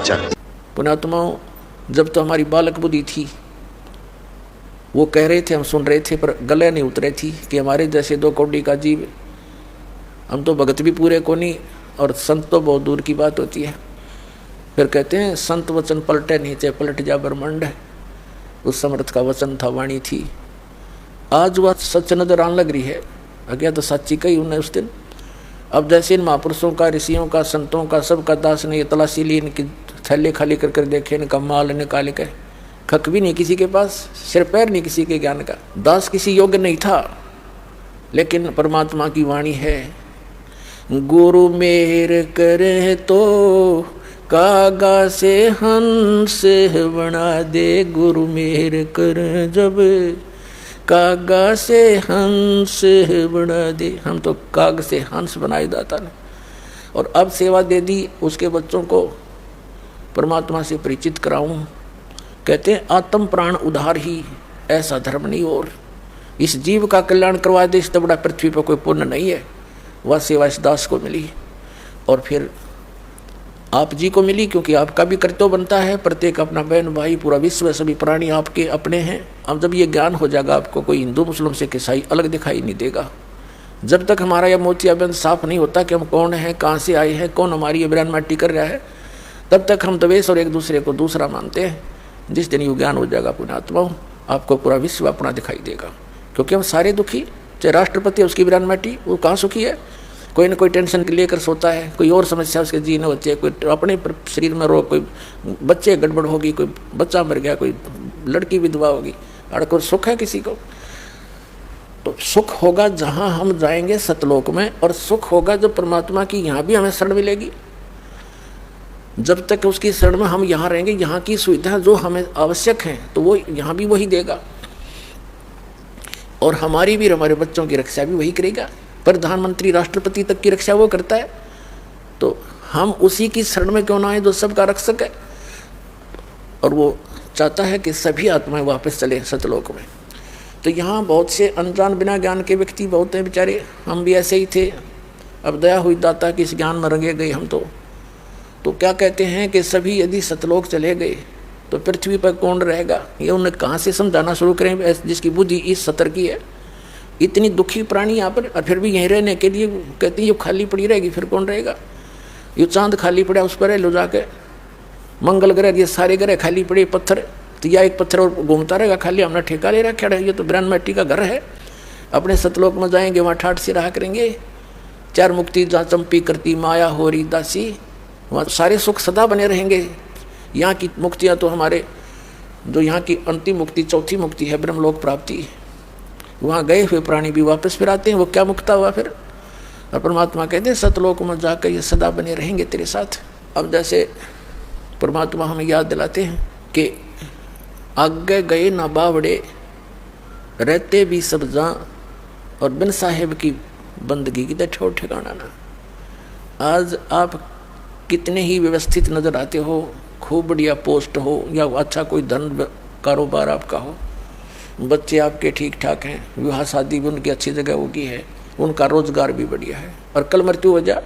पुण्यात्माओं, जब तो हमारी बालक बुद्धि थी, वो कह रहे थे, हम सुन रहे थे, पर गले नहीं उतरे थी कि हमारे जैसे 2 कौड़ी का जीव, हम तो भगत भी पूरे को नहीं और संत तो बहुत दूर की बात होती है। फिर कहते हैं संत वचन पलटे नहीं, चाहे पलट जा ब्रह्मांड। उस समर्थ का वचन था, वाणी थी। आज वह सच नजर आने लग रही है। अज्ञा तो सच्ची कही उन्हें उस दिन। अब जैसे इन महापुरुषों का, ऋषियों का, संतों का, सबका दास ने ये तलाशी ली, इनकी थैले खाली कर कर देखे, इनका माल निकाल के, खक भी नहीं किसी के पास, सिर पैर नहीं किसी के ज्ञान का। दास किसी योग्य नहीं था, लेकिन परमात्मा की वाणी है। गुरु मेहर करे तो कागा से हंस बना दे, गुरु मेहर कर जब कागा से हंस बना दे। हम तो काग से हंस बनाए दाता ने, और अब सेवा दे दी उसके बच्चों को, परमात्मा से परिचित कराऊं। कहते हैं आत्म प्राण उधार ही, ऐसा धर्म नहीं और। इस जीव का कल्याण करवा दे, इससे बड़ा पृथ्वी पर कोई पुण्य नहीं है। वह सेवा इस दास को मिली और फिर आप जी को मिली, क्योंकि आपका भी कर्तव्य बनता है। प्रत्येक अपना बहन भाई, पूरा विश्व, सभी प्राणी आपके अपने हैं। अब जब ये ज्ञान हो जाएगा, आपको कोई हिंदू मुस्लिम से ईसाई अलग दिखाई नहीं देगा। जब तक हमारा यह मोतियाबिंद साफ नहीं होता कि हम कौन हैं, कहाँ से आए हैं, कौन हमारी अभियान माटी कर रहा है, तब तक हम द्वेष और एक दूसरे को दूसरा मानते हैं। जिस दिन ये ज्ञान हो जाएगा पुण्यात्माओं, आपको पूरा विश्व अपना दिखाई देगा। क्योंकि हम सारे दुखी, चाहे राष्ट्रपति है उसकी अभियान माटी, वो कहाँ सुखी है? कोई ना कोई टेंशन लेकर सोता है, कोई और समस्या उसके जीने होती है, कोई अपने शरीर में रोग, कोई बच्चे गड़बड़ होगी, कोई बच्चा मर गया, कोई लड़की विधवा होगी, और कोई सुख है किसी को? तो सुख होगा जहाँ हम जाएंगे सतलोक में, और सुख होगा जब परमात्मा की यहाँ भी हमें शरण मिलेगी। जब तक उसकी शरण में हम यहाँ रहेंगे, यहाँ की सुविधा जो हमें आवश्यक है, तो वो यहाँ भी वही देगा, और हमारी भी, हमारे बच्चों की रक्षा भी वही करेगा। प्रधानमंत्री, राष्ट्रपति तक की रक्षा वो करता है, तो हम उसी की शरण में क्यों ना आए जो सबका रक्षक है। और वो चाहता है कि सभी आत्माएं वापस चले सतलोक में। तो यहाँ बहुत से अनजान बिना ज्ञान के व्यक्ति बहुत हैं बेचारे, हम भी ऐसे ही थे। अब दया हुई दाता कि इस ज्ञान में रंगे गए हम तो क्या कहते हैं कि सभी यदि सतलोक चले गए तो पृथ्वी पर कौन रहेगा? ये उन्हें कहाँ से समझाना शुरू करें, जिसकी बुद्धि इस सतर की है। इतनी दुखी प्राणी यहाँ पर, और फिर भी यहीं रहने के लिए कहती है ये खाली पड़ी रहेगी, फिर कौन रहेगा? ये चांद खाली पड़ा, उस पर रह लो जाके। मंगल ग्रह, ये सारे ग्रह खाली पड़े, पत्थर, तो या एक पत्थर और घूमता रहेगा खाली, हमने ठेका ले रखा है। ये तो ब्रह्म मिट्टी का घर है। अपने सतलोक में जाएंगे, वहाँ ठाठ से रहा करेंगे। 4 मुक्ति जहाँ चंपी करती माया हो रही दासी, वहाँ सारे सुख सदा बने रहेंगे। यहाँ की मुक्तियाँ तो हमारे, जो यहाँ की अंतिम मुक्ति, चौथी मुक्ति है ब्रह्मलोक प्राप्ति, वहाँ गए हुए प्राणी भी वापस फिर आते हैं। वो क्या मुक्ता हुआ फिर? और परमात्मा कहते हैं सतलोक में जाकर ये सदा बने रहेंगे तेरे साथ। अब जैसे परमात्मा हमें याद दिलाते हैं कि आगे गए ना बावड़े, रहते भी सब जहाँ, और बिन साहेब की बंदगी की ठोर ठिकाना ना। आज आप कितने ही व्यवस्थित नजर आते हो, खूब बढ़िया पोस्ट हो, या अच्छा कोई धन कारोबार आपका हो, बच्चे आपके ठीक ठाक हैं, विवाह शादी भी उनकी अच्छी जगह होगी है, उनका रोजगार भी बढ़िया है, और कल मृत्यु हो जा,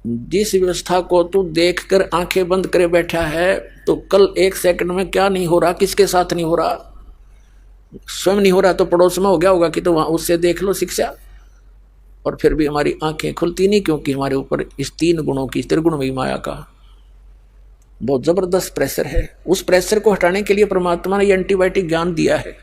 जिस व्यवस्था को तू देखकर आंखें बंद करे बैठा है, तो कल 1 सेकंड में क्या नहीं हो रहा, किसके साथ नहीं हो रहा, स्वयं नहीं हो रहा तो पड़ोस में हो गया होगा कि, तो वहां उससे देख लो शिक्षा। और फिर भी हमारी आंखें खुलती नहीं, क्योंकि हमारे ऊपर इस 3 गुणों की, त्रिगुणमयी माया का बहुत जबरदस्त प्रेशर है। उस प्रेशर को हटाने के लिए परमात्मा ने ये एंटीबायोटिक ज्ञान दिया है,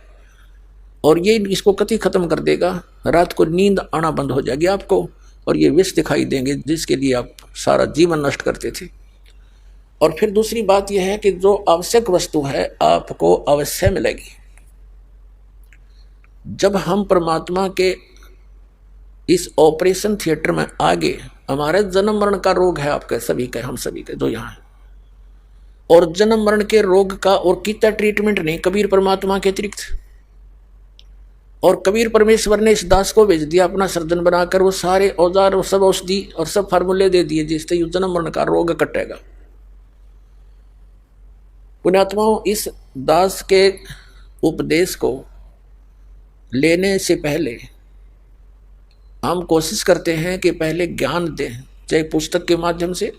और ये इसको कति खत्म कर देगा। रात को नींद आना बंद हो जाएगी आपको, और ये विष दिखाई देंगे जिसके लिए आप सारा जीवन नष्ट करते थे। और फिर दूसरी बात यह है कि जो आवश्यक वस्तु है आपको अवश्य मिलेगी। जब हम परमात्मा के इस ऑपरेशन थिएटर में आगे, हमारे जन्म मरण का रोग है आपके सभी के, हम सभी के जो यहाँ है, और जन्म मरण के रोग का और कितना ट्रीटमेंट नहीं, कबीर परमात्मा के अतिरिक्त। और कबीर परमेश्वर ने इस दास को भेज दिया अपना सर्जन बनाकर, वो सारे औजार और सब औषधि और सब फार्मूले दे दिए जिससे जन्म मरण का रोग कटेगा। पुण्यात्माओं, इस दास के उपदेश को लेने से पहले हम कोशिश करते हैं कि पहले ज्ञान दें, चाहे पुस्तक के माध्यम से,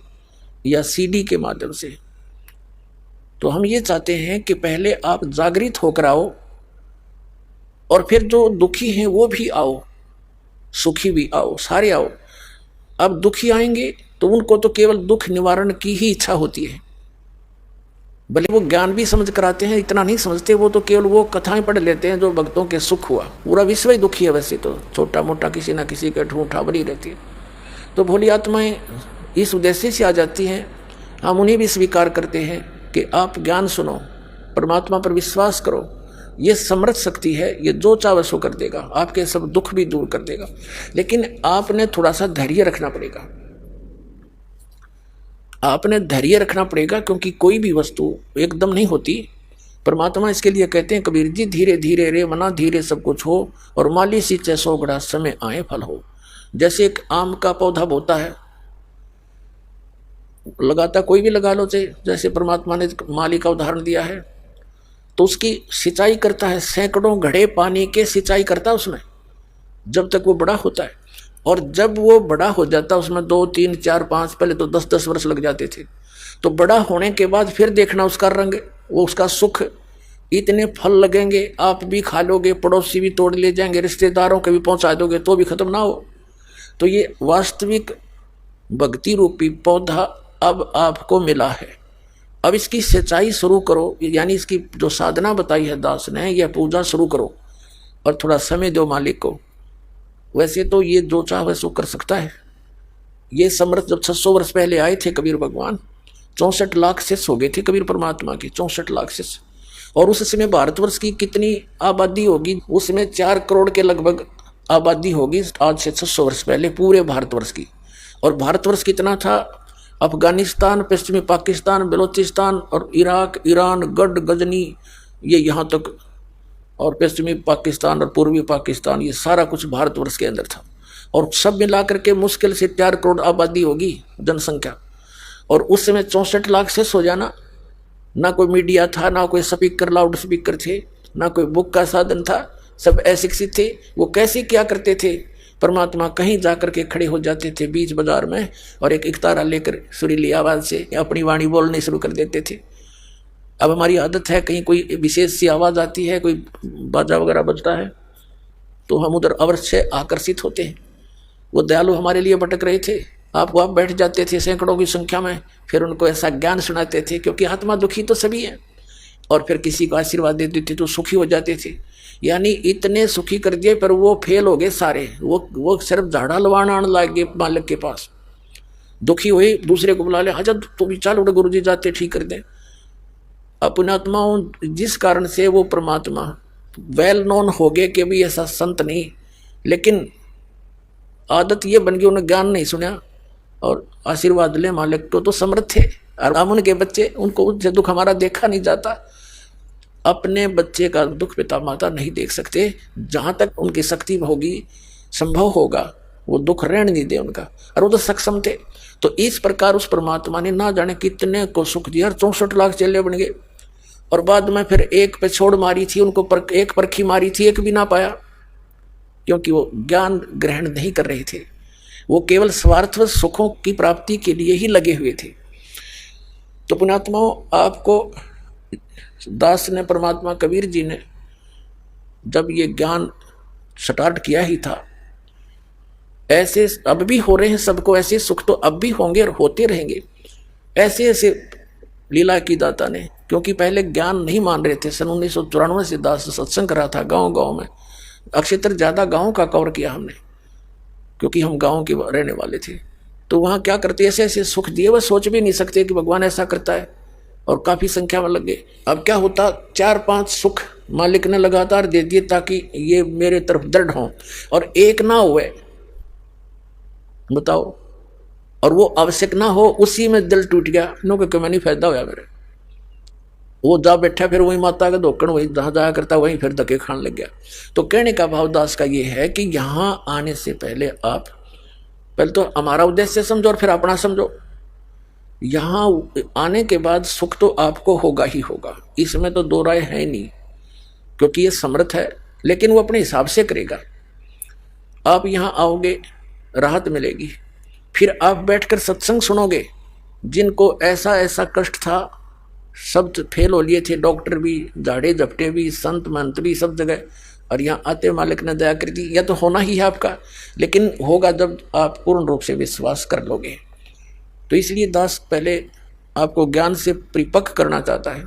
या सीडी के माध्यम से। तो हम ये चाहते हैं कि पहले आप जागृत होकर आओ और फिर जो दुखी हैं वो भी आओ, सुखी भी आओ, सारे आओ। अब दुखी आएंगे तो उनको तो केवल दुख निवारण की ही इच्छा होती है, भले वो ज्ञान भी समझ कराते हैं, इतना नहीं समझते, वो तो केवल वो कथाएं पढ़ लेते हैं जो भक्तों के सुख हुआ। पूरा विश्व ही दुखी है वैसे तो, छोटा मोटा किसी ना किसी के ठूठा बनी रहती है। तो भोली आत्माएं इस उद्देश्य से आ जाती हैं, हम उन्हें भी स्वीकार करते हैं कि आप ज्ञान सुनो, परमात्मा पर विश्वास करो, ये समर्थ शक्ति है, ये जो चाहे सो कर देगा, आपके सब दुख भी दूर कर देगा। लेकिन आपने थोड़ा सा धैर्य रखना पड़ेगा, आपने धैर्य रखना पड़ेगा, क्योंकि कोई भी वस्तु एकदम नहीं होती। परमात्मा इसके लिए कहते हैं कबीर जी, धीरे धीरे रे मना धीरे सब कुछ हो, और माली सींचे सौ गड़ा समय आए फल हो। जैसे एक आम का पौधा बोता है, लगाता कोई भी लगा लो, जैसे परमात्मा ने माली का उदाहरण दिया है, तो उसकी सिंचाई करता है, सैकड़ों घड़े पानी के सिंचाई करता है उसमें, जब तक वो बड़ा होता है। और जब वो बड़ा हो जाता है, उसमें 2, 3, 4, 5, पहले तो 10-10 वर्ष लग जाते थे, तो बड़ा होने के बाद फिर देखना उसका रंग, वो उसका सुख, इतने फल लगेंगे, आप भी खा लोगे, पड़ोसी भी तोड़ ले जाएंगे, रिश्तेदारों के भी पहुंचा दोगे तो भी खत्म ना हो। तो ये वास्तविक भक्ति रूपी पौधा अब आपको मिला है। अब इसकी सिंचाई शुरू करो, यानी इसकी जो साधना बताई है दास ने, यह पूजा शुरू करो और थोड़ा समय दो मालिक को। वैसे तो ये जो चाहे सो कर सकता है। ये समर्थ जब 600 वर्ष पहले आए थे कबीर भगवान, 64 लाख शिष्य हो गए थे कबीर परमात्मा के, 64 लाख शिष्य। और उस समय भारतवर्ष की कितनी आबादी होगी, उसमें 4 करोड़ के लगभग आबादी होगी आज से 600 वर्ष पहले पूरे भारतवर्ष की। और भारतवर्ष कितना था, अफगानिस्तान, पश्चिमी पाकिस्तान, बलूचिस्तान और इराक, ईरान, गढ़, गजनी, ये यहाँ तक, और पश्चिमी पाकिस्तान और पूर्वी पाकिस्तान, ये सारा कुछ भारतवर्ष के अंदर था। और सब मिलाकर के मुश्किल से 4 करोड़ आबादी होगी जनसंख्या। और उस समय 64 लाख से हो जाना, ना कोई मीडिया था, ना कोई स्पीकर, लाउड स्पीकर थे, ना कोई बुक का साधन था, सब अशिक्षित थे। वो कैसे क्या करते थे, परमात्मा कहीं जाकर के खड़े हो जाते थे बीच बाजार में, और एक इकतारा लेकर सुरीली आवाज से अपनी वाणी बोलने शुरू कर देते थे। अब हमारी आदत है, कहीं कोई विशेष सी आवाज़ आती है, कोई बाजा वगैरह बजता है, तो हम उधर अवश्य आकर्षित होते हैं। वो दयालु हमारे लिए भटक रहे थे, आप वहाँ बैठ जाते थे सैकड़ों की संख्या में, फिर उनको ऐसा ज्ञान सुनाते थे, क्योंकि आत्मा दुखी तो सभी है, और फिर किसी को आशीर्वाद देते थे तो सुखी हो जाते थे। यानी इतने सुखी कर दिए, पर वो फेल हो गए सारे, वो सिर्फ झाड़ा लवाना आने लग गए मालिक के पास। दुखी हुए, दूसरे को बुला ले, हजर तो भी चाल उड़े, गुरु जी जाते ठीक कर दें। अपने आत्माओं जिस कारण से वो परमात्मा वेल नोन हो गए कि भी ऐसा संत नहीं, लेकिन आदत ये बन गई, उन्हें ज्ञान नहीं सुना और आशीर्वाद ले मालिक तो समर्थ थे। और हम उनके बच्चे, उनको उनसे दुख हमारा देखा नहीं जाता। अपने बच्चे का दुख पिता माता नहीं देख सकते, जहाँ तक उनकी शक्ति होगी, संभव होगा, वो दुख रहने नहीं दे उनका, और वो तो सक्षम थे। तो इस प्रकार उस परमात्मा ने ना जाने कितने को सुख दिया, 64 लाख चेले बन गए। और बाद में फिर एक पे छोड़ मारी थी उनको, एक परखी मारी थी, एक भी ना पाया, क्योंकि वो ज्ञान ग्रहण नहीं कर रहे थे, वो केवल स्वार्थ सुखों की प्राप्ति के लिए ही लगे हुए थे। तो पुण्यात्माओं, आपको दास ने, परमात्मा कबीर जी ने जब ये ज्ञान स्टार्ट किया ही था, ऐसे अब भी हो रहे हैं सबको, ऐसे सुख तो अब भी होंगे और होते रहेंगे। ऐसे ऐसे लीला की दाता ने, क्योंकि पहले ज्ञान नहीं मान रहे थे। सन 1994 से दास सत्संग करा था गांव गांव में, अक्षेत्र ज़्यादा गांव का कवर किया हमने, क्योंकि हम गांव के रहने वाले थे। तो वहाँ क्या करते, ऐसे ऐसे सुख दिए, वह सोच भी नहीं सकते कि भगवान ऐसा करता है, और काफ़ी संख्या में लग गए। अब क्या होता, 4-5 सुख मालिक ने लगातार दे दिए ताकि ये मेरे तरफ दृढ़ हों, और एक ना हुए, बताओ, और वो आवश्यक ना हो, उसी में दिल टूट गया, नो कि मैं नहीं फायदा होया मेरे। वो जा बैठा, फिर वही माता का धोकन, वही जहाँ जाया करता वहीं फिर धक्के खाने लग गया। तो कहने का भाव दास का ये है कि यहाँ आने से पहले आप पहले तो हमारा उद्देश्य समझो और फिर अपना समझो। यहाँ आने के बाद सुख तो आपको होगा ही होगा, इसमें तो दो राय है नहीं, क्योंकि ये समर्थ है, लेकिन वो अपने हिसाब से करेगा। आप यहाँ आओगे, राहत मिलेगी, फिर आप बैठकर सत्संग सुनोगे, जिनको ऐसा ऐसा कष्ट था, सब फेल हो लिए थे, डॉक्टर भी, झाड़े झपटे भी, संत महंत भी, सब जगह, और यहाँ आते मालिक ने दया कर दी। यह तो होना ही है आपका, लेकिन होगा जब आप पूर्ण रूप से विश्वास कर लोगे। तो इसलिए दास पहले आपको ज्ञान से परिपक्व करना चाहता है।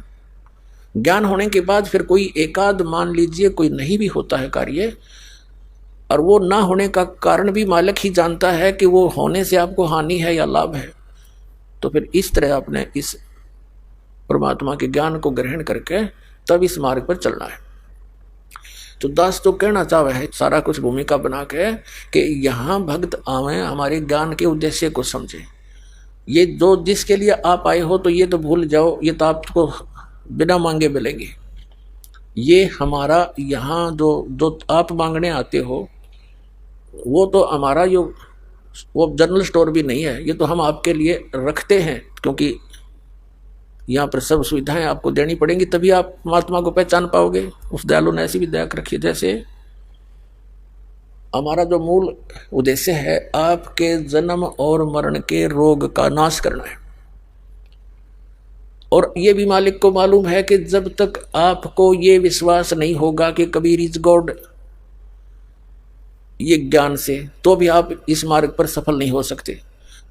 ज्ञान होने के बाद फिर कोई एकाध, मान लीजिए कोई नहीं भी होता है कार्य, और वो ना होने का कारण भी मालिक ही जानता है कि वो होने से आपको हानि है या लाभ है, तो फिर इस तरह आपने इस परमात्मा के ज्ञान को ग्रहण करके तब इस मार्ग पर चलना है। तो दास तो कहना चाहे है सारा कुछ भूमिका बना के कि यहाँ भक्त आवे, हमारे ज्ञान के उद्देश्य को समझे। ये जो जिसके लिए आप आए हो तो ये तो भूल जाओ, ये तो आपको बिना मांगे मिलेंगे। ये हमारा यहाँ जो आप मांगने आते हो वो तो हमारा वो जनरल स्टोर भी नहीं है, ये तो हम आपके लिए रखते हैं, क्योंकि यहाँ पर सब सुविधाएं आपको देनी पड़ेंगी, तभी आप परमात्मा को पहचान पाओगे। उस दयालु ने ऐसी भी दया रखी है। जैसे हमारा जो मूल उद्देश्य है आपके जन्म और मरण के रोग का नाश करना है, और ये भी मालिक को मालूम है कि जब तक आपको ये विश्वास नहीं होगा कि कबीर इज गॉड, ये ज्ञान से, तो भी आप इस मार्ग पर सफल नहीं हो सकते।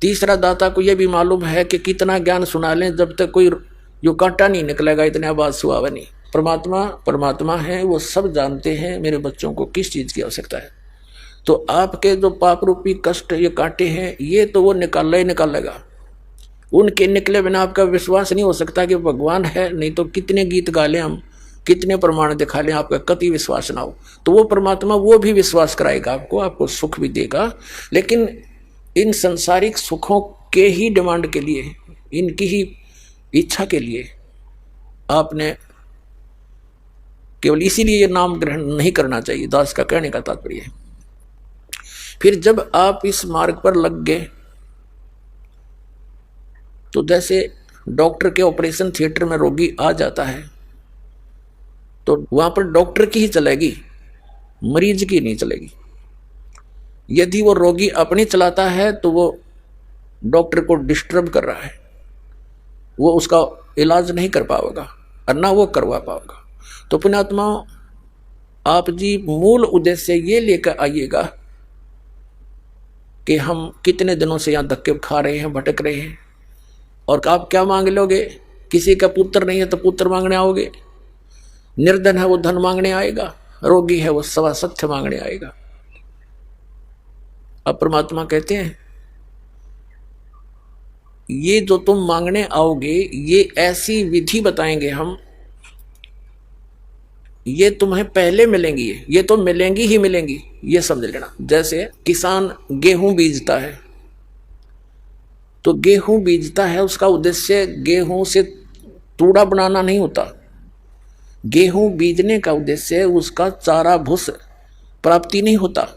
तीसरा, दाता को यह भी मालूम है कि कितना ज्ञान सुना लें, जब तक कोई जो कांटा नहीं निकलेगा इतने आवाज सुहावा नहीं। परमात्मा है, वो सब जानते हैं मेरे बच्चों को किस चीज की आवश्यकता है। तो आपके जो पाप रूपी कष्ट, ये कांटे हैं, ये तो वो निकालना ही निकालेगा। उनके निकले बिना आपका विश्वास नहीं हो सकता कि भगवान है। नहीं तो कितने गीत गा लें हम, कितने प्रमाण दिखा लें, आपका कति विश्वास ना हो, तो वो परमात्मा वो भी विश्वास कराएगा आपको सुख भी देगा। लेकिन इन संसारिक सुखों के ही डिमांड के लिए, इनकी ही इच्छा के लिए आपने केवल इसीलिए ये नाम ग्रहण नहीं करना चाहिए। दास का कहने का तात्पर्य है। फिर जब आप इस मार्ग पर लग गए, तो जैसे डॉक्टर के ऑपरेशन थिएटर में रोगी आ जाता है तो वहां पर डॉक्टर की ही चलेगी, मरीज की नहीं चलेगी। यदि वो रोगी अपनी चलाता है तो वो डॉक्टर को डिस्टर्ब कर रहा है, वो उसका इलाज नहीं कर पाएगा और ना वो करवा पाएगा। तो पुण्यात्मा, आप जी मूल उद्देश्य ये लेकर आइएगा कि हम कितने दिनों से यहाँ धक्के खा रहे हैं, भटक रहे हैं, और आप क्या मांग लोगे? किसी का पुत्र नहीं है तो पुत्र मांगने आओगे, निर्धन है वो धन मांगने आएगा, रोगी है वो सवा सत्य मांगने आएगा। अब परमात्मा कहते हैं ये जो तुम मांगने आओगे, ये ऐसी विधि बताएंगे हम, ये तुम्हें पहले मिलेंगी, ये तो मिलेंगी ही मिलेंगी, ये समझ लेना। जैसे किसान गेहूं बीजता है, तो गेहूं बीजता है, उसका उद्देश्य गेहूं से तूड़ा बनाना नहीं होता। गेहूं बीजने का उद्देश्य उसका चारा भूस प्राप्ति नहीं होता।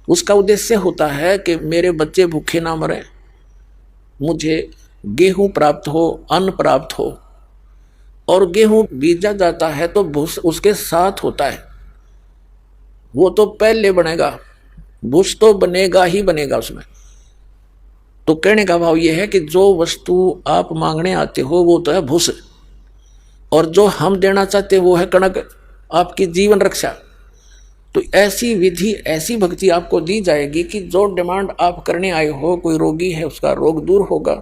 उसका उद्देश्य होता है कि मेरे बच्चे भूखे ना मरें, मुझे गेहूं प्राप्त हो, अन्न प्राप्त हो। और गेहूं बीजा जाता है तो भूस उसके साथ होता है, वो तो पहले बनेगा, भूस तो बनेगा ही बनेगा उसमें। तो कहने का भाव यह है कि जो वस्तु आप मांगने आते हो वो तो है भूस, और जो हम देना चाहते हैं वो है कणक, आपकी जीवन रक्षा। तो ऐसी विधि, ऐसी भक्ति आपको दी जाएगी कि जो डिमांड आप करने आए हो, कोई रोगी है उसका रोग दूर होगा,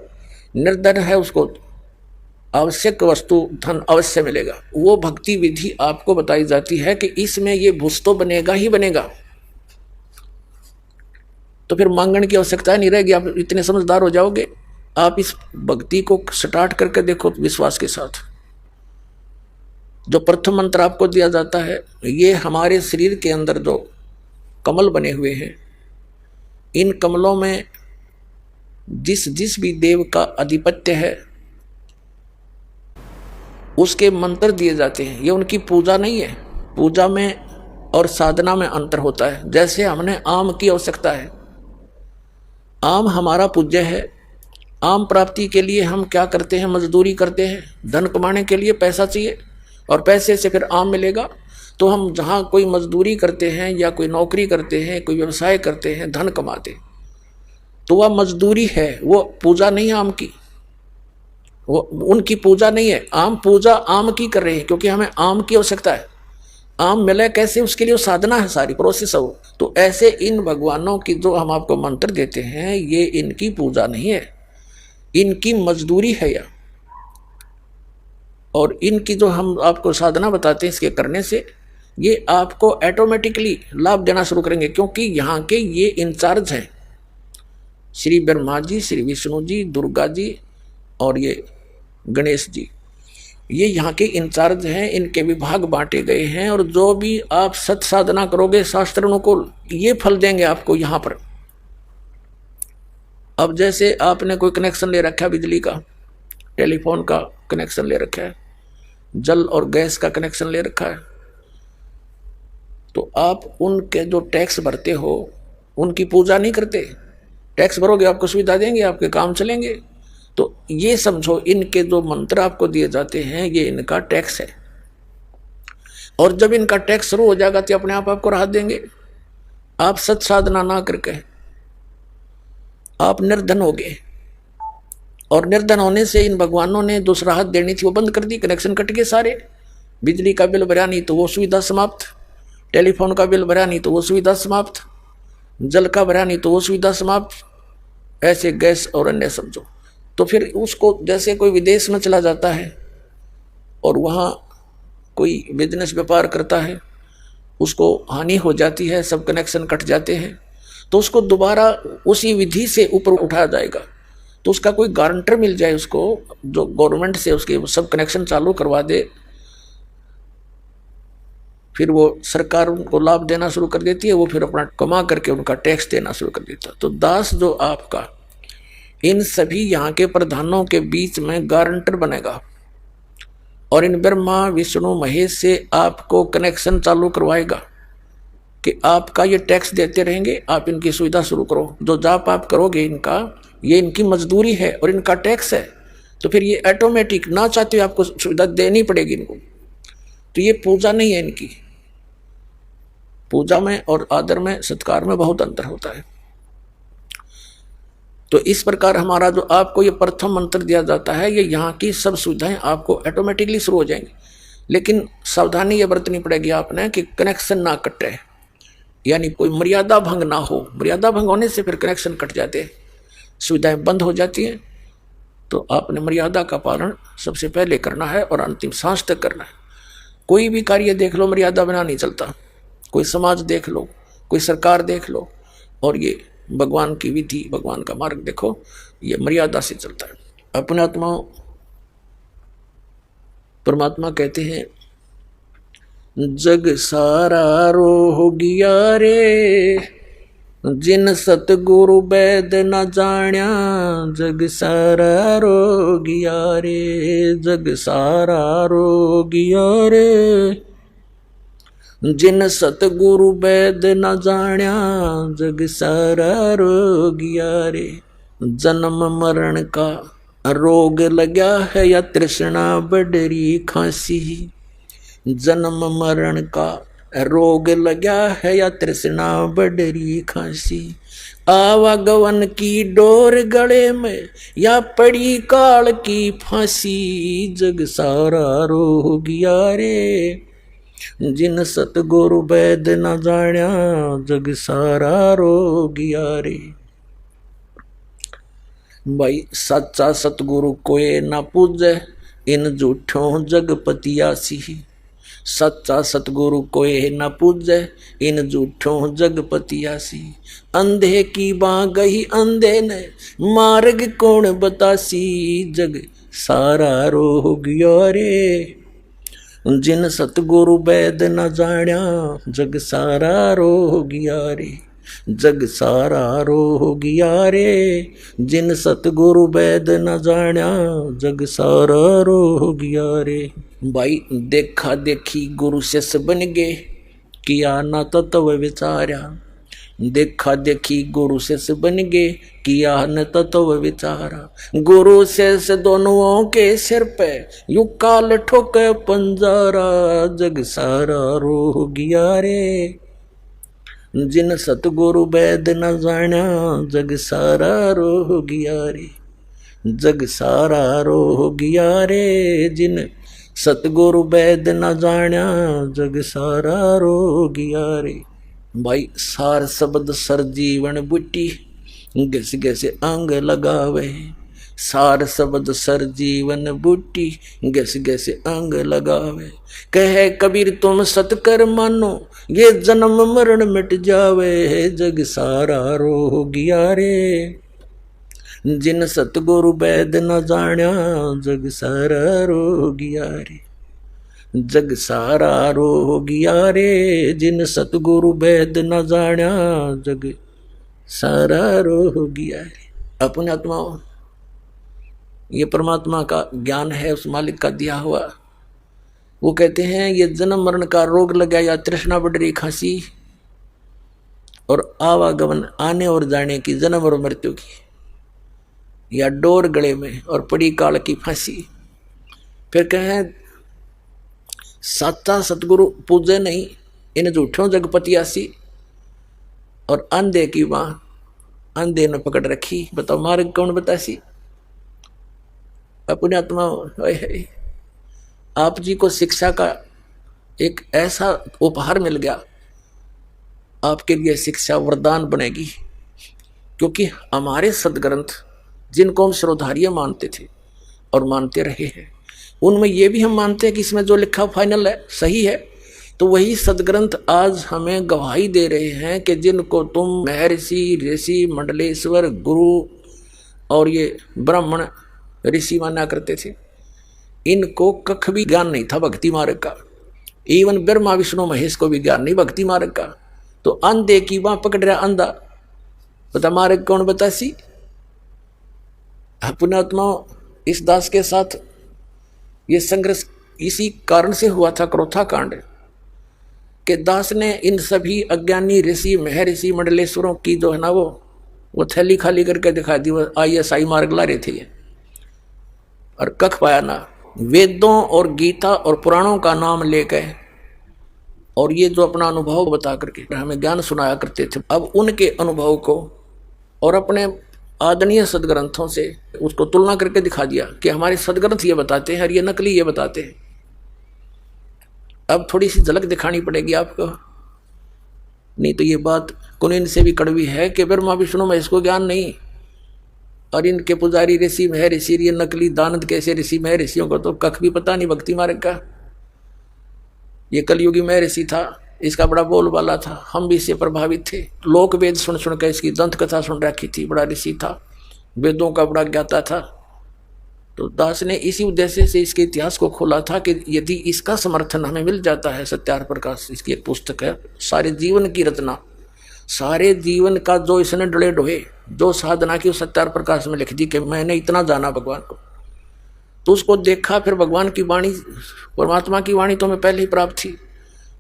निर्धन है उसको आवश्यक वस्तु धन अवश्य मिलेगा। वो भक्ति विधि आपको बताई जाती है कि इसमें ये भूस तो बनेगा ही बनेगा। तो फिर मांगने की आवश्यकता नहीं रहेगी, आप इतने समझदार हो जाओगे। आप इस भक्ति को स्टार्ट करके देखो विश्वास के साथ। जो प्रथम मंत्र आपको दिया जाता है, ये हमारे शरीर के अंदर जो कमल बने हुए हैं, इन कमलों में जिस भी देव का आधिपत्य है उसके मंत्र दिए जाते हैं। ये उनकी पूजा नहीं है, पूजा में और साधना में अंतर होता है। जैसे हमने आम की आवश्यकता है, आम हमारा पूज्य है, आम प्राप्ति के लिए हम क्या करते हैं? मजदूरी करते हैं। धन कमाने के लिए पैसा चाहिए और पैसे से फिर आम मिलेगा। तो हम जहाँ कोई मजदूरी करते हैं या कोई नौकरी करते हैं, कोई व्यवसाय करते हैं, धन कमाते, तो वह मजदूरी है, वो पूजा नहीं आम की। वो उनकी पूजा नहीं है। आम पूजा आम की कर रहे हैं क्योंकि हमें आम की आवश्यकता है। आम मिले कैसे, उसके लिए साधना है, सारी प्रोसेस है वो। तो ऐसे इन भगवानों की जो हम आपको मंत्र देते हैं, ये इनकी पूजा नहीं है, इनकी मजदूरी है यह। और इनकी जो हम आपको साधना बताते हैं, इसके करने से ये आपको ऑटोमेटिकली लाभ देना शुरू करेंगे, क्योंकि यहाँ के ये इंचार्ज हैं। श्री ब्रह्मा जी, श्री विष्णु जी, दुर्गा जी और ये गणेश जी, ये यहाँ के इंचार्ज हैं। इनके विभाग बांटे गए हैं, और जो भी आप सत साधना करोगे शास्त्र अनुकूल, ये फल देंगे आपको यहाँ पर। अब जैसे आपने कोई कनेक्शन ले रखा है, बिजली का, टेलीफोन का कनेक्शन ले रखा है, जल और गैस का कनेक्शन ले रखा है, तो आप उनके जो टैक्स भरते हो उनकी पूजा नहीं करते। टैक्स भरोगे, आपको सुविधा देंगे, आपके काम चलेंगे। तो ये समझो, इनके जो मंत्र आपको दिए जाते हैं, ये इनका टैक्स है। और जब इनका टैक्स शुरू हो जाएगा तो अपने आप आपको राहत देंगे। आप सत साधना ना करके आप निर्धन हो गए, और निर्धन होने से इन भगवानों ने जो राहत देनी थी वो बंद कर दी। कनेक्शन कट गए सारे। बिजली का बिल भरा नहीं तो वो सुविधा समाप्त, टेलीफोन का बिल भरा नहीं तो वो सुविधा समाप्त, जल का भरा नहीं तो वो सुविधा समाप्त, ऐसे गैस और अन्य समझो। तो फिर उसको, जैसे कोई विदेश में चला जाता है और वहाँ कोई बिजनेस व्यापार करता है, उसको हानि हो जाती है, सब कनेक्शन कट जाते हैं, तो उसको दोबारा उसी विधि से ऊपर उठाया जाएगा। तो उसका कोई गारंटर मिल जाए उसको, जो गवर्नमेंट से उसके सब कनेक्शन चालू करवा दे, फिर वो सरकार उनको लाभ देना शुरू कर देती है, वो फिर अपना कमा करके उनका टैक्स देना शुरू कर देता है। तो दास जो आपका इन सभी यहाँ के प्रधानों के बीच में गारंटर बनेगा, और इन ब्रह्मा विष्णु महेश से आपको कनेक्शन चालू करवाएगा कि आपका ये टैक्स देते रहेंगे, आप इनकी सुविधा शुरू करो। जो जाप आप करोगे इनका, ये इनकी मजदूरी है और इनका टैक्स है, तो फिर ये ऑटोमेटिक ना चाहते हुए आपको सुविधा देनी पड़ेगी इनको। तो ये पूजा नहीं है इनकी। पूजा में और आदर में, सत्कार में बहुत अंतर होता है। तो इस प्रकार हमारा जो आपको ये प्रथम मंत्र दिया जाता है, ये यहाँ की सब सुविधाएं आपको ऑटोमेटिकली शुरू हो जाएंगी। लेकिन सावधानी ये बरतनी पड़ेगी आपने कि कनेक्शन ना कटे, यानी कोई मर्यादा भंग ना हो। मर्यादा भंग होने से फिर कनेक्शन कट जाते हैं, सुविधाएं बंद हो जाती हैं। तो आपने मर्यादा का पालन सबसे पहले करना है और अंतिम सांस तक करना है। कोई भी कार्य देख लो, मर्यादा बिना नहीं चलता। कोई समाज देख लो, कोई सरकार देख लो, और ये भगवान की विधि, भगवान का मार्ग देखो, ये मर्यादा से चलता है। अपने आत्मा परमात्मा कहते हैं, जग सारा रोह गया रे, जिन सतगुरु वैद न जाण्या। जग सारा रोह गया रे, जग सारा रोह गया रे, जिन सतगुरु वैद न जाण्या। जग सारा रोग गया रे। जन्म मरण का रोग लगा है या तृष्णा बढ़री खांसी। जन्म मरण का रोग लगा है या तृष्णा बढ़री खांसी। आवागवन की डोर गले में या पड़ी काल की फांसी। जग सारा रोग गया रे, जिन सतगुरु वैद न जाण्या। जग सारा रोग गया रे। भाई सच्चा सतगुरु कोई न पूजे, इन झूठों जगपतियासी। सच्चा सतगुरु कोई न पूजे, इन झूठों जगपतियासी। अंधे की बाँ गई अंधे ने, मार्ग कौन बतासी। जग सारा रोग गया रे, जिन सतगुरु वैद न जाण्या। जग सारा रोग गया रे, जग सारा रोग गया रे, जिन सतगुरु वैद न जाण्या। जग सारा रोग गया रे। भाई देखा देखी गुरु शिष्य बन गए, किया ना तत्व विचारा। देखा देखी गुरु शिष्य बन गए, किया न तत्व विचारा। गुरु शिष्य दोनों के सिर पे यू काल ठोके पंजारा। जग सारा रोग गया रे, जिन सतगुरु वैद न जाण्या। जग सारा रोग गया रे, जग सारा रोगिया रे, जिन सतगुरु वैद न जाण्या, जग सारा रोगिया रे। भाई सार शब्द सर जीवन बुटी, घस घस अंग लगावे। सार शब्द सर जीवन बूटी, घस घस अंग लगावे। कहे कबीर तुम सतकर मानो, ये जन्म मरण मिट जावे। जग सारा रोगिया रे, जिन सतगुरु वैद न जाण्या, जग सारा रोगिया रे। जग सारा रोगिया रे, जिन सतगुरु वैद न जाण्या, जग सारा रोगिया रे। अपने आत्मा, ये परमात्मा का ज्ञान है, उस मालिक का दिया हुआ। वो कहते हैं ये जन्म मरण का रोग लगा, या तृष्णा बढ़ रही खांसी, और आवागमन आने और जाने की, जन्म और मृत्यु की, या डोर गले में और पड़ी काल की फांसी। फिर कहें साचा सतगुरु पूजे नहीं, इन झूठों जगपतियासी। और अंधे की बाँ अंधे ने पकड़ रखी, बताओ मार्ग कौन बतासी। अपने आत्मा आप जी को शिक्षा का एक ऐसा उपहार मिल गया, आपके लिए शिक्षा वरदान बनेगी। क्योंकि हमारे सदग्रंथ जिनको हम श्रोधार्य मानते थे और मानते रहे हैं, उनमें ये भी हम मानते हैं कि इसमें जो लिखा फाइनल है, सही है। तो वही सदग्रंथ आज हमें गवाही दे रहे हैं कि जिनको तुम महर्षि, ऋषि, मंडलेश्वर, गुरु और ये ब्राह्मण ऋषि माना करते थे, इनको कख भी ज्ञान नहीं था भक्ति मार्ग का। इवन ब्रह्मा विष्णु महेश को भी ज्ञान नहीं भक्ति मार्ग का। तो अंधे की बाँ पकड़ रहा अंधा, बता मार्ग कौन बतासी। अपने आत्मा इस दास के साथ ये संघर्ष इसी कारण से हुआ था, क्रोथा कांड, कि दास ने इन सभी अज्ञानी ऋषि, महर्षि, मंडलेश्वरों की जो है ना वो थैली खाली करके दिखा दी। वो ISI मार्ग ला रहे थे ये, और कख पाया ना। वेदों और गीता और पुराणों का नाम लेकर, और ये जो अपना अनुभव बता करके हमें ज्ञान सुनाया करते थे, अब उनके अनुभव को और अपने आदरणीय सदग्रंथों से उसको तुलना करके दिखा दिया कि हमारे सदग्रंथ ये बताते हैं और ये नकली ये बताते हैं। अब थोड़ी सी झलक दिखानी पड़ेगी आपको, नहीं तो ये बात कुनीन से भी कड़वी है कि ब्रह्मा विष्णु में इसको ज्ञान नहीं, और इनके पुजारी ऋषि महर्षि, ये नकली दानंद कैसे ऋषि महर्षियों को तो कख भी पता नहीं भक्ति मार्ग का। ये कलयुगी महर्षि था, इसका बड़ा बोलबाला था, हम भी इससे प्रभावित थे। लोक वेद सुन सुन कर इसकी दंत कथा सुन रखी थी, बड़ा ऋषि था, वेदों का बड़ा ज्ञाता था। तो दास ने इसी उद्देश्य से इसके इतिहास को खोला था कि यदि इसका समर्थन हमें मिल जाता है, सत्यार्थ प्रकाश इसकी एक पुस्तक है, सारे जीवन की रचना, सारे जीवन का जो इसने डले डोहे, जो साधना की, सत्यार्थ प्रकाश में लिख दी कि मैंने इतना जाना भगवान को। तो उसको देखा, फिर भगवान की वाणी, परमात्मा की वाणी तो मैं पहले ही प्राप्त थी,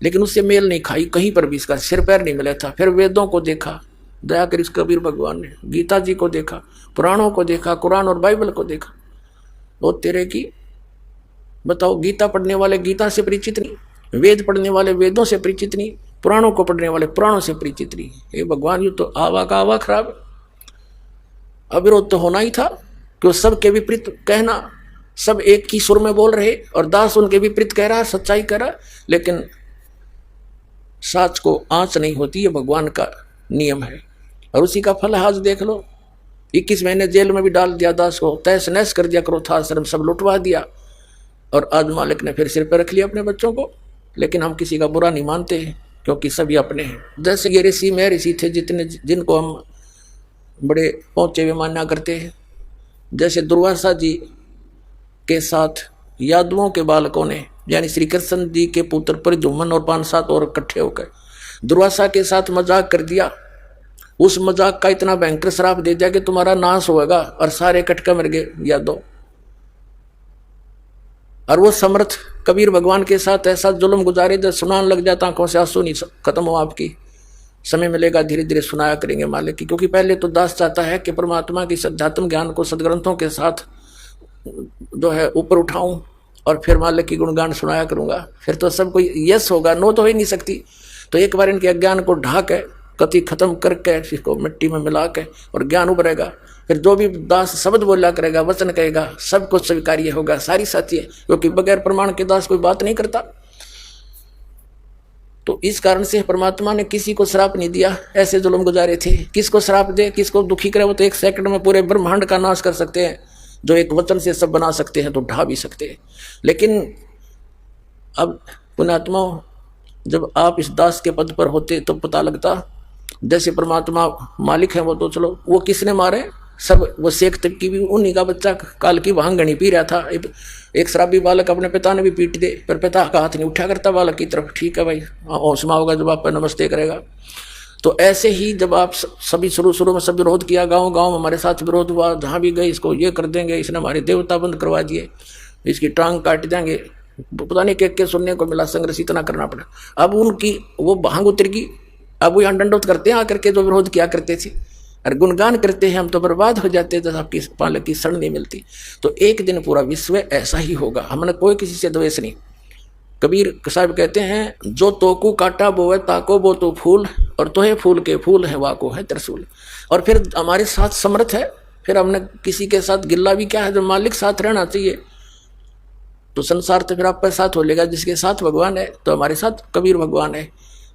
लेकिन उससे मेल नहीं खाई, कहीं पर भी इसका सिर पैर नहीं मिला था। फिर वेदों को देखा, दया कर इस कबीर भगवान ने, गीता जी को देखा, पुराणों को देखा, कुरान और बाइबल को देखा। वो तेरे की बताओ, गीता पढ़ने वाले गीता से परिचित नहीं, वेद पढ़ने वाले वेदों से परिचित नहीं, पुराणों को पढ़ने वाले पुराणों से परिचित नहीं। ये भगवान यू तो आवा का आवा खराब। अविरोध तो होना ही था कि सब के विपरीत कहना, सब एक ही सुर में बोल रहे और दास उनके विपरीत कह रहा, सच्चाई कह रहा, लेकिन साच को आंच नहीं होती, ये भगवान का नियम है। और उसी का फल आज देख लो, 21 महीने जेल में भी डाल दिया दास को, तहस नहस कर दिया, क्रोधाश्रम सब लुटवा दिया, और आज मालिक ने फिर सिर पर रख लिया अपने बच्चों को। लेकिन हम किसी का बुरा नहीं मानते हैं, क्योंकि सभी अपने हैं। जैसे ये ऋषि में ऋषि थे जितने, जिनको हम बड़े पहुंचे हुए माना करते हैं, जैसे दुर्वासा जी के साथ यादवों के बालकों ने, यानी श्री कृष्ण जी के पुत्र प्रद्युम्न और 5-7 और इकट्ठे होकर दुर्वासा के साथ मजाक कर दिया। उस मजाक का इतना भयंकर श्राप दे दिया कि तुम्हारा नाश होगा, और सारे कटका मर गए यादव। और वो समर्थ कबीर भगवान के साथ ऐसा जुल्म गुजारे, जब सुनाने लग जाता आंखों से आंसू नहीं खत्म हो आपकी। समय मिलेगा धीरे धीरे सुनाया करेंगे मालिक की, क्योंकि पहले तो दास चाहता है कि परमात्मा की सध्यात्म ज्ञान को सदग्रंथों के साथ जो है ऊपर उठाऊं, और फिर मालिक की गुणगान सुनाया करूंगा। फिर तो सब कोई यस होगा, नो तो हो ही नहीं सकती। तो एक बार इनके अज्ञान को ढाक है, कति खत्म करके इसको मिट्टी में मिला के और ज्ञान उभरेगा। फिर जो भी दास शब्द बोला करेगा, वचन कहेगा, सब कुछ स्वीकार्य होगा, सारी सत्य है, क्योंकि बगैर प्रमाण के दास कोई बात नहीं करता। तो इस कारण से परमात्मा ने किसी को श्राप नहीं दिया, ऐसे जुल्म गुजारे थे। किसको श्राप दे, किसको दुखी करे, वो तो एक सेकंड में पूरे ब्रह्मांड का नाश कर सकते हैं। जो एक वचन से सब बना सकते हैं तो ढा भी सकते हैं। लेकिन अब पुण्यात्मा, जब आप इस दास के पद पर होते तो पता लगता, जैसे परमात्मा मालिक है, वो तो चलो, वो किसने मारे सब, वो शेख तक की भी उन्हीं का बच्चा काल की भांगनी पी रहा था। एक शराबी बालक अपने पिता ने भी पीट दे, पर पिता का हाथ नहीं उठा करता बालक की तरफ, ठीक है भाई, हौसला होगा जब आप पर नमस्ते करेगा। तो ऐसे ही जब आप सभी शुरू में सब विरोध किया, गाँव गाँव हमारे साथ विरोध हुआ, जहाँ भी गए इसको ये कर देंगे, इसने हमारे देवता बंद करवा दिए, इसकी टांग काट देंगे, पता नहीं क्या सुनने को मिला, संघर्ष इतना करना पड़ा। अब उनकी वो भांग उतर गई, अब वो यहाँ दंडोत करते हैं आकर के, जो विरोध किया करते थे, और गुणगान करते हैं, हम तो बर्बाद हो जाते हैं जब आपकी पालक की शरण नहीं मिलती। तो एक दिन पूरा विश्व ऐसा ही होगा। हमने कोई किसी से द्वेष नहीं। कबीर साहब कहते हैं, जो तोकू काटा वो है ताको वो तो फूल, और तोहे फूल के फूल है वाको है त्रिशूल। और फिर हमारे साथ समर्थ है, फिर हमने किसी के साथ गिल्ला भी क्या है, जब मालिक साथ रहना चाहिए तो संसार तो फिर आपके साथ हो लेगा। जिसके साथ भगवान है तो हमारे साथ कबीर भगवान है,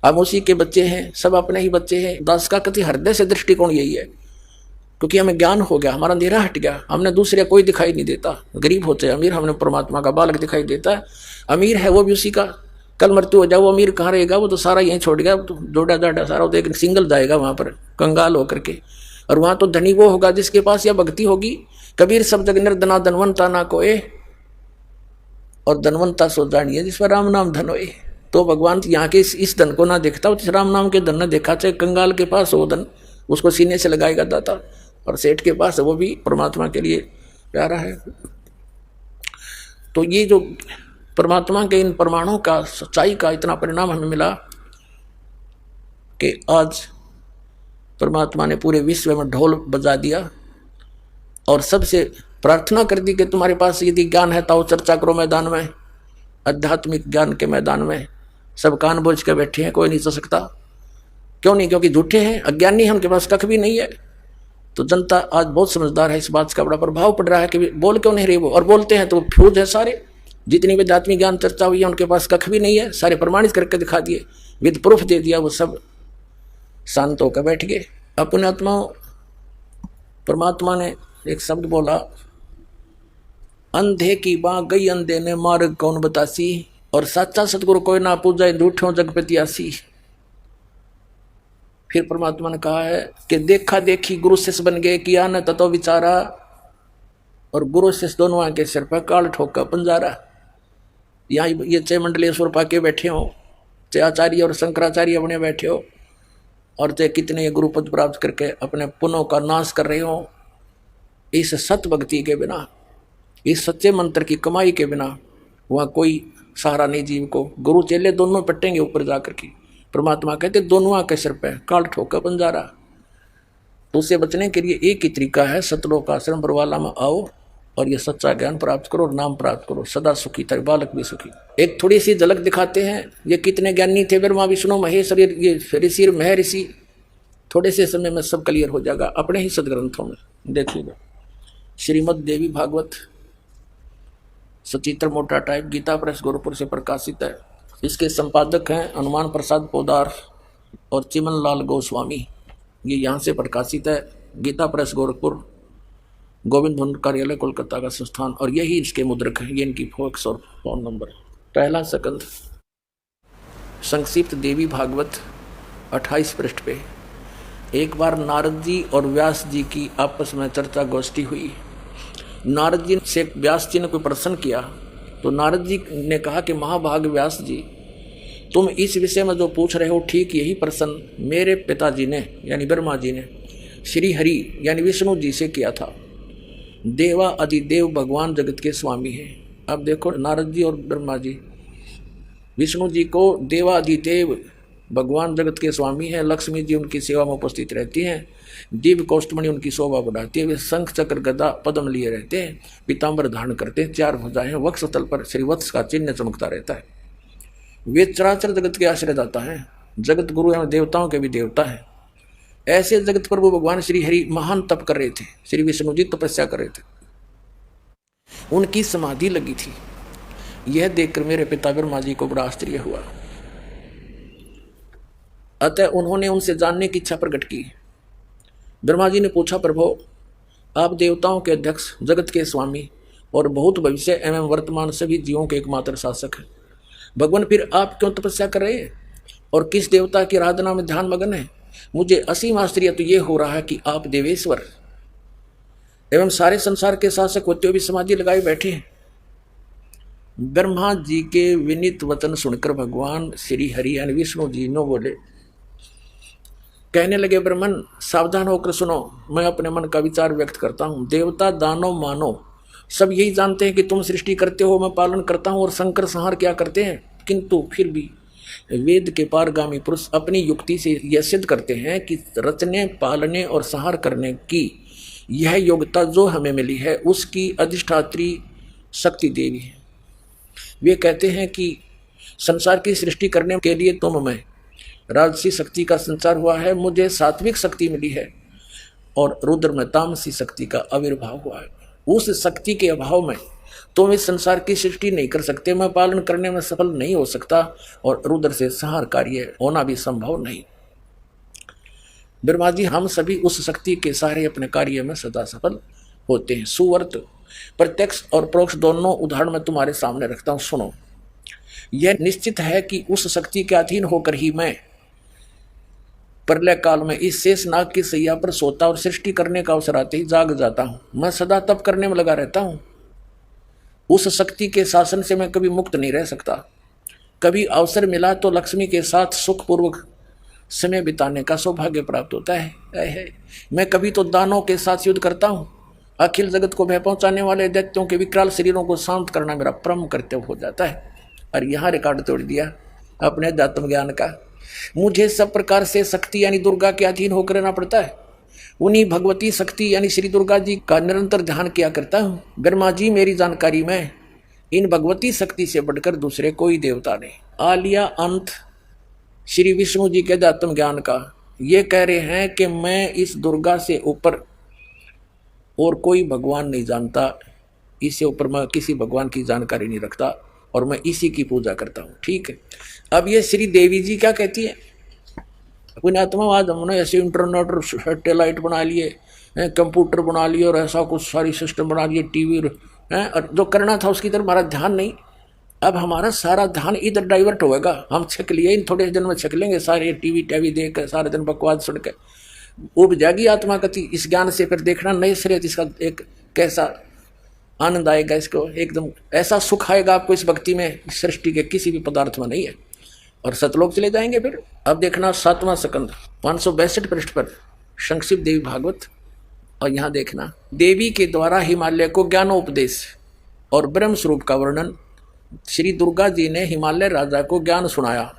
हम उसी के बच्चे हैं, सब अपने ही बच्चे हैं। दास का कति हृदय से दृष्टिकोण यही है, क्योंकि हमें ज्ञान हो गया, हमारा अंधेरा हट गया, हमने दूसरे कोई दिखाई नहीं देता। गरीब होते अमीर, हमने परमात्मा का बालक दिखाई देता है। अमीर है वो भी उसी का, कल मृत्यु हो जाए वो अमीर कहाँ रहेगा, वो तो सारा यहीं छोड़ गया, तो जोड़ा जाड़ा सारा तो एक सिंगल जाएगा वहाँ पर कंगाल होकर के। और वहाँ तो धनी वो होगा जिसके पास यह भक्ति होगी। कबीर सब जग निर्धना धनवंता ना कोए, और धनवंता सो जानिए जिस पर राम नाम धन होए। तो भगवान यहाँ के इस धन को ना देखता, जिस राम नाम के धन ने देखा। चाहे कंगाल के पास हो धन, उसको सीने से लगाएगा दाता, और सेठ के पास वो भी परमात्मा के लिए प्यारा है। तो ये जो परमात्मा के इन प्रमाणों का, सच्चाई का इतना परिणाम हमें मिला कि आज परमात्मा ने पूरे विश्व में ढोल बजा दिया, और सबसे प्रार्थना कर दी कि तुम्हारे पास यदि ज्ञान है तो चर्चा करो मैदान में, आध्यात्मिक ज्ञान के मैदान में। सब कान बोझ के बैठे हैं, कोई नहीं चल सकता। क्यों नहीं? क्योंकि झूठे हैं, अज्ञानी हैं, उनके पास कख भी नहीं है। तो जनता आज बहुत समझदार है, इस बात का बड़ा प्रभाव पड़ रहा है कि बोल क्यों नहीं रहे वो, और बोलते हैं तो वो फ्यूज है सारे। जितनी भी आध्यात्मिक ज्ञान चर्चा हुई है उनके पास कख भी नहीं है, सारे प्रमाणित करके दिखा दिए, विद प्रूफ दे दिया, वो सब शांत होकर बैठ गए। अपने आत्मा परमात्मा ने एक शब्द बोला, अंधे की बाँ गई अंधे ने मार्ग कौन बतासी, और सच्चा सतगुरु कोई ना पूजा झूठों जगपति आसी। फिर परमात्मा ने कहा है कि देखा देखी गुरु शिष्य बन गए, किया न ततो विचारा, और गुरु शिष्य दोनों के सिर पर काल ठोका पंजारा। यहाँ ये चाहे मंडलेश्वर पाके बैठे हो, चाहे आचार्य और शंकराचार्य अपने बैठे हो, और चाहे कितने गुरु पद प्राप्त करके अपने पुनों का नाश कर रहे हो, इस सत भक्ति के बिना, इस सच्चे मंत्र की कमाई के बिना वहाँ कोई सहारा नहीं जीव को। गुरु चेले दोनों पटेंगे ऊपर जाकर के। परमात्मा कहते दोनों के सिर पे काल ठोका पंजारा। तो उससे बचने के लिए एक ही तरीका है, सतलोक आश्रम बरवाला में आओ और ये सच्चा ज्ञान प्राप्त करो और नाम प्राप्त करो, सदा सुखी तेरे बालक भी सुखी। एक थोड़ी सी झलक दिखाते हैं, ये कितने ज्ञानी थे ब्रह्मा विष्णु महेश और ये ऋषि महर्षि। थोड़े से समय में सब क्लियर हो जाएगा अपने ही सदग्रंथों में देखिएगा। श्रीमद् देवी भागवत सचित्र मोटा टाइप, गीता प्रेस गोरखपुर से प्रकाशित है। इसके संपादक हैं हनुमान प्रसाद पोदार और चिमन लाल गोस्वामी। ये यहाँ से प्रकाशित है, गीता प्रेस गोरखपुर, गोविंद भवन कार्यालय कोलकाता का संस्थान, और यही इसके मुद्रक है। ये इनकी फॉक्स और फोन नंबर। पहला सकंद संक्षिप्त देवी भागवत 28 पृष्ठ पे। एक बार नारद जी और व्यास जी की आपस में चर्चा गोष्ठी हुई। नारद जी से व्यास जी ने कोई प्रश्न किया तो नारद जी ने कहा कि महाभाग व्यास जी, तुम इस विषय में जो पूछ रहे हो ठीक यही प्रश्न मेरे पिताजी ने यानी ब्रह्मा जी ने श्री हरि यानी विष्णु जी से किया था। देवा अधिदेव भगवान जगत के स्वामी हैं। अब देखो नारद जी और ब्रह्मा जी, विष्णु जी को देवा अधिदेव भगवान जगत के स्वामी हैं, लक्ष्मी जी उनकी सेवा में उपस्थित रहती हैं, दिव्य कौष्टमणि उनकी शोभा बढ़ाती है, वे शंख चक्र गदा पद्म लिए रहते हैं, पीताम्बर धारण करते हैं, 4 भुजाएं, वक्षस्थल पर श्रीवत्स का चिन्ह चमकता रहता है। वे चराचर जगत के आश्रयदाता हैं, जगत गुरु एवं देवताओं के भी देवता हैं। ऐसे जगत प्रभु भगवान श्री हरि महान तप कर रहे थे, श्री विष्णु जी तपस्या कर रहे थे, उनकी समाधि लगी थी। यह देखकर मेरे पिता ब्रह्मा जी को बड़ा आश्चर्य हुआ। अतः उन्होंने उनसे जानने की इच्छा प्रकट की। ब्रह्मा जी ने पूछा, प्रभु आप देवताओं के अध्यक्ष, जगत के स्वामी और बहुत भविष्य एवं वर्तमान सभी जीवों के एकमात्र शासक हैं, भगवान फिर आप क्यों तपस्या कर रहे हैं और किस देवता की आराधना में ध्यान मगन है? मुझे असीम आश्चर्य तो ये हो रहा है कि आप देवेश्वर एवं सारे संसार के शासक होते हुए भी समाधि लगाए बैठे हैं। ब्रह्मा जी के विनीत वचन सुनकर भगवान श्री हरि यानी विष्णु जी ने बोले, कहने लगे, ब्रह्मन सावधान होकर सुनो, मैं अपने मन का विचार व्यक्त करता हूँ। देवता दानव मानव सब यही जानते हैं कि तुम सृष्टि करते हो, मैं पालन करता हूँ और संकर संहार क्या करते हैं, किंतु फिर भी वेद के पारगामी पुरुष अपनी युक्ति से यह सिद्ध करते हैं कि रचने, पालने और संहार करने की यह योग्यता जो हमें मिली है उसकी अधिष्ठात्री शक्ति देवी है। वे कहते हैं कि संसार की सृष्टि करने के लिए तुम में राजसी शक्ति का संचार हुआ है, मुझे सात्विक शक्ति मिली है और रुद्र में तामसी शक्ति का आविर्भाव हुआ है। उस शक्ति के अभाव में तुम इस संसार की सृष्टि नहीं कर सकते, मैं पालन करने में सफल नहीं हो सकता और रुद्र से संहार कार्य होना भी संभव नहीं। ब्रह्मा जी, हम सभी उस शक्ति के सहारे अपने कार्य में सदा सफल होते हैं। सुवर्त प्रत्यक्ष और परोक्ष दोनों उदाहरण मैं तुम्हारे सामने रखता हूं, सुनो। यह निश्चित है कि उस शक्ति के अधीन होकर ही मैं प्रलय काल में इस शेष नाग की सैया पर सोता और सृष्टि करने का अवसर आते ही जाग जाता हूं। मैं सदा तप करने में लगा रहता हूं। उस शक्ति के शासन से मैं कभी मुक्त नहीं रह सकता। कभी अवसर मिला तो लक्ष्मी के साथ सुखपूर्वक समय बिताने का सौभाग्य प्राप्त होता है। मैं कभी तो दानों के साथ युद्ध करता हूँ। अखिल जगत को भय पहुंचाने वाले दैत्यों के विकराल शरीरों को शांत करना मेरा परम कर्तव्य हो जाता है। और यहाँ रिकॉर्ड तोड़ दिया अपने अध्यात्म ज्ञान का। मुझे सब प्रकार से शक्ति यानी दुर्गा के अधीन होकर रहना पड़ता है। उन्हीं भगवती शक्ति यानी श्री दुर्गा जी का निरंतर ध्यान किया करता हूँ। ब्रह्मा जी, मेरी जानकारी में इन भगवती शक्ति से बढ़कर दूसरे कोई देवता नहीं। आ लिया अंत श्री विष्णु जी के अध्यात्म ज्ञान का। ये कह रहे हैं कि मैं इस दुर्गा से ऊपर और कोई भगवान नहीं जानता, इससे ऊपर मैं किसी भगवान की जानकारी नहीं रखता और मैं इसी की पूजा करता हूँ। ठीक है, अब ये श्री देवी जी क्या कहती है? पुण्यात्मा, आज हमने ऐसे इंटरनेट और सैटेलाइट बना लिए, कंप्यूटर बना लिए और ऐसा कुछ सारी सिस्टम बना लिए, टीवी और जो करना था उसकी तरफ हमारा ध्यान नहीं। अब हमारा सारा ध्यान इधर डाइवर्ट होगा। हम छक लिए, इन थोड़े दिन में छक लेंगे सारे टीवी देख कर, सारे दिन बकवास सुन के उब जाएगी आत्मा गति। इस ज्ञान से फिर देखना नए सिरे इसका एक कैसा आनंद आएगा, इसको एकदम ऐसा सुख आएगा आपको इस भक्ति में, सृष्टि के किसी भी पदार्थ में नहीं है। और सतलोक चले जाएंगे फिर। अब देखना 7वां स्कंद 562 पृष्ठ पर संक्षिप्त देवी भागवत। और यहाँ देखना, देवी के द्वारा हिमालय को ज्ञानोपदेश और ब्रह्म स्वरूप का वर्णन। श्री दुर्गा जी ने हिमालय राजा को ज्ञान सुनाया।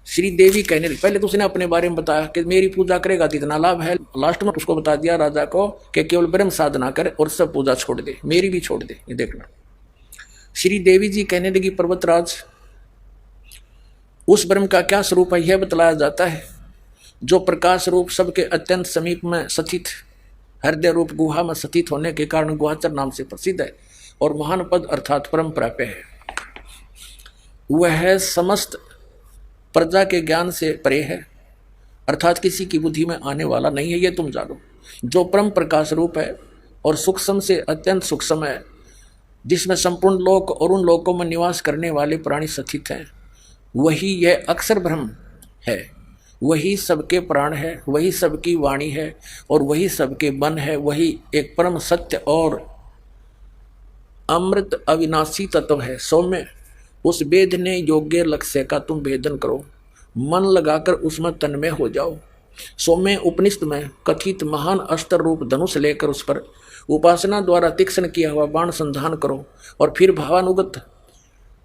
श्री देवी कहने लगी, पहले तो उसने अपने बारे में बताया कि मेरी पूजा करेगा तो इतना लाभ है। लास्ट में उसको बता दिया राजा को कि केवल ब्रह्म साधना करे और सब पूजा छोड़ दे, मेरी भी छोड़ दे। ये देखना, श्री देवी जी कहने लगी, पर्वतराज, उस ब्रह्म का क्या स्वरूप है यह बतलाया जाता है, जो प्रकाश रूप सबके अत्यंत समीप में स्थित, हृदय रूप गुहा में स्थित होने के कारण गुहाचर नाम से प्रसिद्ध है और महान पद अर्थात परम प्राप्य है। वह समस्त प्रजा के ज्ञान से परे है, अर्थात किसी की बुद्धि में आने वाला नहीं है, ये तुम जानो। जो परम प्रकाश रूप है और सूक्ष्म से अत्यंत सूक्ष्म है, जिसमें संपूर्ण लोक और उन लोकों में निवास करने वाले प्राणी स्थित हैं, वही यह अक्षर ब्रह्म है। वही सबके प्राण है, वही सबकी वाणी है और वही सबके मन है। वही एक परम सत्य और अमृत अविनाशी तत्व है। सौम्य, उस वेदने योग्य लक्ष्य का तुम भेदन करो, मन लगाकर उसमें तन्मय हो जाओ। सौम्य, उपनिषद में कथित महान अस्त्र रूप धनुष लेकर उस पर उपासना द्वारा तीक्ष्ण किया हुआ बाण संधान करो और फिर भावानुगत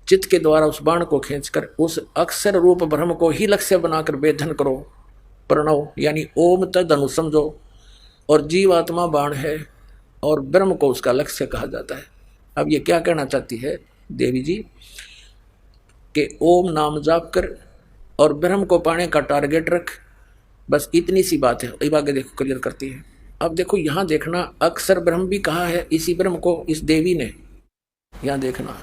चित्त के द्वारा उस बाण को खींचकर उस अक्षर रूप ब्रह्म को ही लक्ष्य बनाकर वेदन करो। प्रणव यानी ओम तद धनुष समझो और जीवात्मा बाण है और ब्रह्म को उसका लक्ष्य कहा जाता है। अब ये क्या कहना चाहती है देवी जी कि ओम नाम जाप कर और ब्रह्म को पाने का टारगेट रख बस इतनी सी बात है, अब आगे देखो क्लियर करती है। अब देखो यहाँ देखना, अक्षर ब्रह्म भी कहा है इसी ब्रह्म को इस देवी ने, यहाँ देखना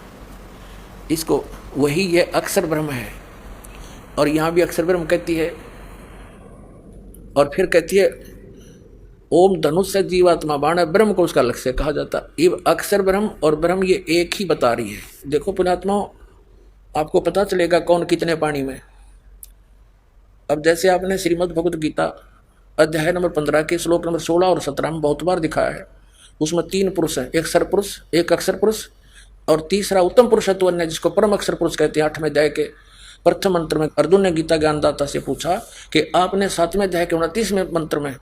इसको, वही ये अक्षर ब्रह्म है। और यहाँ भी अक्षर ब्रह्म कहती है, और फिर कहती है ओम धनुष से जीवात्मा बाण है, ब्रह्म को उसका लक्ष्य कहा जाता। ये अक्षर ब्रह्म और ब्रह्म ये एक ही बता रही है। देखो पुण्यात्माओं, आपको पता चलेगा कौन कितने पानी में। अब जैसे आपने श्रीमद् भगवद गीता अध्याय नंबर 15 के श्लोक नंबर 16 और 17 में बहुत बार दिखाया है, उसमें 3 पुरुष हैं, एक सर पुरुष, एक अक्षर पुरुष और तीसरा उत्तम पुरुषत्व अन्य, जिसको परम अक्षर पुरुष कहते हैं। 8वें अध्याय के प्रथम मंत्र में अर्जुन ने गीता ज्ञानदाता से पूछा कि आपने 7वें अध्याय के 29वें मंत्र में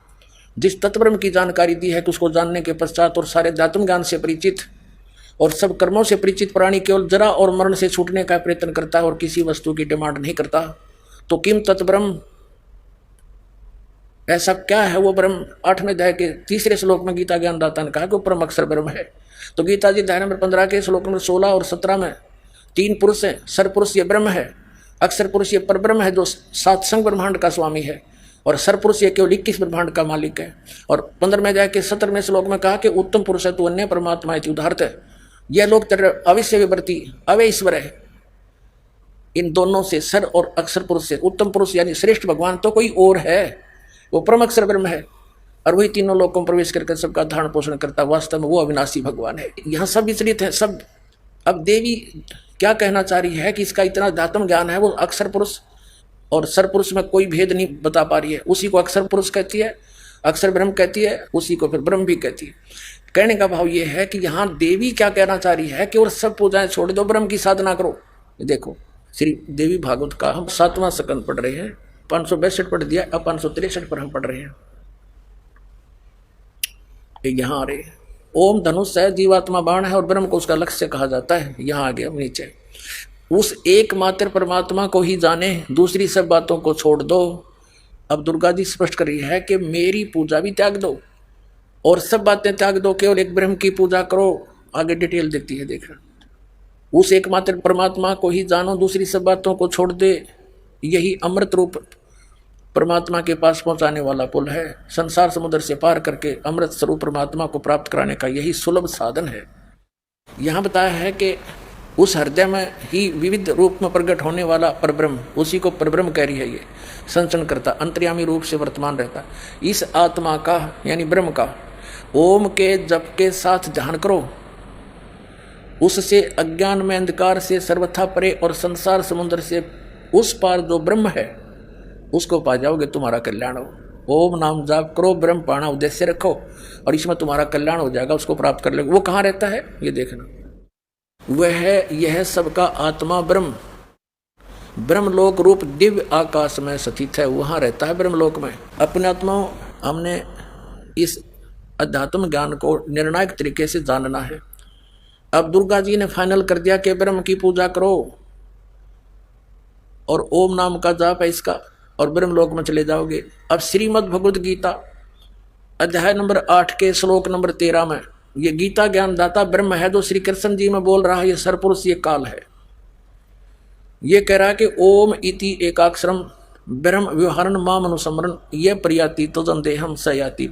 जिस तत्ब्रह्म की जानकारी दी है कि उसको जानने के पश्चात और सारे अध्यात्म ज्ञान से परिचित और सब कर्मों से परिचित प्राणी केवल जरा और मरण से छूटने का प्रयत्न करता है और किसी वस्तु की डिमांड नहीं करता, तो किम तत्ब्रह्म, ऐसा क्या है वो ब्रह्म। 8वें अध्याय के 3 श्लोक में गीता ज्ञानदाता ने कहा कि वो परम अक्षर ब्रह्म है। तो गीता जी अध्याय नंबर 15 के श्लोक नंबर 16 और 17 में 3 पुरुष हैं, सर पुरुष ये ब्रह्म है, अक्षर पुरुष ये परब्रह्म है जो 7 संग ब्रह्मांड का स्वामी है, और सर पुरुष ये केवल 21 ब्रह्मांड का मालिक है। और 15वें अध्याय के 17वें श्लोक में कहा कि उत्तम पुरुष है तो अन्य परमात्मा है उदाहरत है। यह लोग अविश्य विवर्ती अवय ईश्वर है। इन दोनों से, सर और अक्षर पुरुष से, उत्तम पुरुष यानी श्रेष्ठ भगवान तो कोई और है, वो परम अक्षर ब्रह्म है, और वही तीनों लोगों में प्रवेश करके सबका धारण पोषण करता, वास्तव में वो अविनाशी भगवान है। यहाँ सब विचलित है सब। अब देवी क्या कहना चाह रही है कि इसका इतना अध्यात्म ज्ञान है, वो अक्षर पुरुष और सर पुरुष में कोई भेद नहीं बता पा रही है। उसी को अक्षर पुरुष कहती है, अक्षर ब्रह्म कहती है, उसी को फिर ब्रह्म भी कहती है। कहने का भाव ये है कि यहाँ देवी क्या कहना चाह रही है कि और सब पूजाएं छोड़ दो, ब्रह्म की साधना करो। देखो श्री देवी भागवत का हम 7वां स्कंद पढ़ रहे हैं, 562 पढ़ दिया, अब 563 पर हम पढ़ रहे हैं। यहाँ आ रहे, ओम धनुष है, जीवात्मा बाण है और ब्रह्म को उसका लक्ष्य कहा जाता है। यहाँ आ गया नीचे, उस एकमात्र परमात्मा को ही जाने, दूसरी सब बातों को छोड़ दो। अब दुर्गा जी स्पष्ट कर रही है कि मेरी पूजा भी त्याग दो और सब बातें त्याग दो, केवल एक ब्रह्म की पूजा करो। आगे डिटेल देती है, देखना, उस एकमात्र परमात्मा को ही जानो, दूसरी सब बातों को छोड़ दे। यही अमृत रूप परमात्मा के पास पहुंचाने वाला पुल है। संसार समुद्र से पार करके अमृत स्वरूप परमात्मा को प्राप्त कराने का यही सुलभ साधन है। यहाँ बताया है कि उस हृदय में ही विविध रूप में प्रकट होने वाला परब्रह्म, उसी को परब्रह्म कह रही है। ये संचरण करता, अंतर्यामी रूप से वर्तमान रहता। इस आत्मा का यानी ब्रह्म का ओम के जप के साथ ध्यान करो, उससे अज्ञान में अंधकार से सर्वथा परे और संसार समुद्र से उस पार जो ब्रह्म है उसको पा जाओगे, तुम्हारा कल्याण हो। ओम नाम जाप करो, ब्रह्म पाना उद्देश्य रखो और इसमें तुम्हारा कल्याण हो जाएगा, उसको प्राप्त कर लोगे। वो कहाँ रहता है ये देखना, वह है यह सबका आत्मा ब्रह्म, ब्रह्मलोक रूप दिव्य आकाश में स्थित है, वहाँ रहता है ब्रह्मलोक में। अपने आत्माओं, हमने इस अध्यात्म ज्ञान को निर्णायक तरीके से जानना है। अब दुर्गा जी ने फाइनल कर दिया कि ब्रह्म की पूजा करो और ओम नाम का जाप है इसका, और ब्रह्मलोक में चले जाओगे। अब श्रीमद् भगवद गीता अध्याय नंबर 8 के श्लोक नंबर 13 में ये गीता ज्ञानदाता ब्रह्म है जो श्री कृष्ण जी में बोल रहा है, ये सरपुरुष, ये काल है। ये कह रहा है कि ओम इति एकाक्षरम ब्रह्म व्यवहारण माम अनुसमरण ये प्रयाति तो जन देहम सयाति।